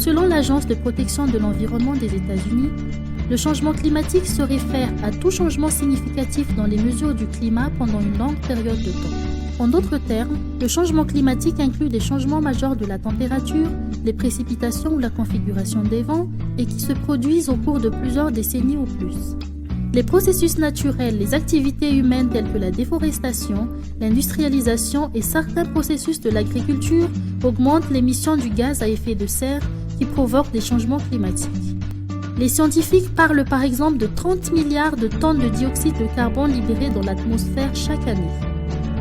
Selon l'Agence de protection de l'environnement des États-Unis, le changement climatique se réfère à tout changement significatif dans les mesures du climat pendant une longue période de temps. En d'autres termes, le changement climatique inclut des changements majeurs de la température, les précipitations ou la configuration des vents et qui se produisent au cours de plusieurs décennies ou plus. Les processus naturels, les activités humaines telles que la déforestation, l'industrialisation et certains processus de l'agriculture augmentent l'émission du gaz à effet de serre qui provoquent des changements climatiques. Les scientifiques parlent par exemple de 30 milliards de tonnes de dioxyde de carbone libérées dans l'atmosphère chaque année.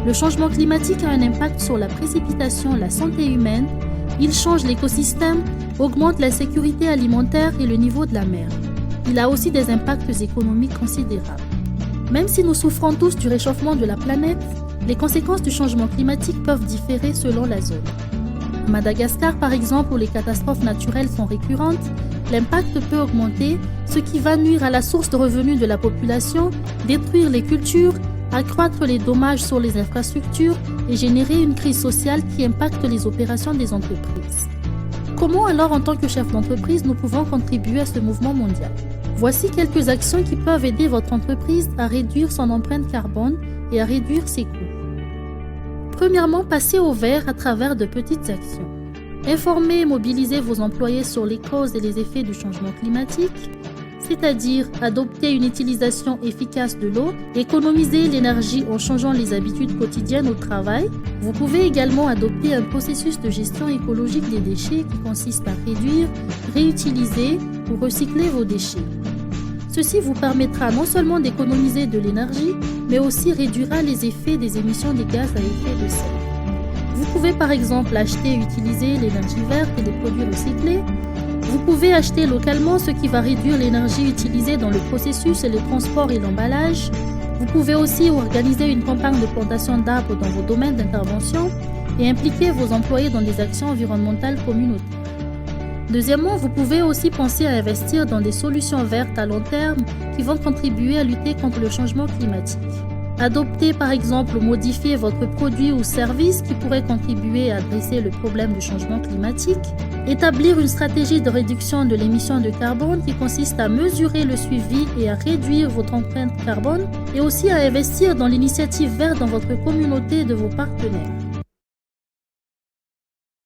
Le changement climatique a un impact sur la précipitation, la santé humaine, il change l'écosystème, augmente la sécurité alimentaire et le niveau de la mer. Il a aussi des impacts économiques considérables. Même si nous souffrons tous du réchauffement de la planète, les conséquences du changement climatique peuvent différer selon la zone. À Madagascar, par exemple, où les catastrophes naturelles sont récurrentes, l'impact peut augmenter, ce qui va nuire à la source de revenus de la population, détruire les cultures, accroître les dommages sur les infrastructures et générer une crise sociale qui impacte les opérations des entreprises. Comment alors, en tant que chef d'entreprise, nous pouvons contribuer à ce mouvement mondial ? Voici quelques actions qui peuvent aider votre entreprise à réduire son empreinte carbone et à réduire ses coûts. Premièrement, passez au vert à travers de petites actions. Informez et mobilisez vos employés sur les causes et les effets du changement climatique, c'est-à-dire adopter une utilisation efficace de l'eau, économiser l'énergie en changeant les habitudes quotidiennes au travail. Vous pouvez également adopter un processus de gestion écologique des déchets qui consiste à réduire, réutiliser ou recycler vos déchets. Ceci vous permettra non seulement d'économiser de l'énergie, mais aussi réduira les effets des émissions des gaz à effet de serre. Vous pouvez par exemple acheter et utiliser l'énergie verte et les produits recyclés. Vous pouvez acheter localement, ce qui va réduire l'énergie utilisée dans le processus et le transport et l'emballage. Vous pouvez aussi organiser une campagne de plantation d'arbres dans vos domaines d'intervention et impliquer vos employés dans des actions environnementales communautaires. Deuxièmement, vous pouvez aussi penser à investir dans des solutions vertes à long terme qui vont contribuer à lutter contre le changement climatique. Adoptez par exemple ou modifier votre produit ou service qui pourrait contribuer à adresser le problème du changement climatique. Établir une stratégie de réduction de l'émission de carbone qui consiste à mesurer le suivi et à réduire votre empreinte carbone et aussi à investir dans l'initiative verte dans votre communauté et de vos partenaires.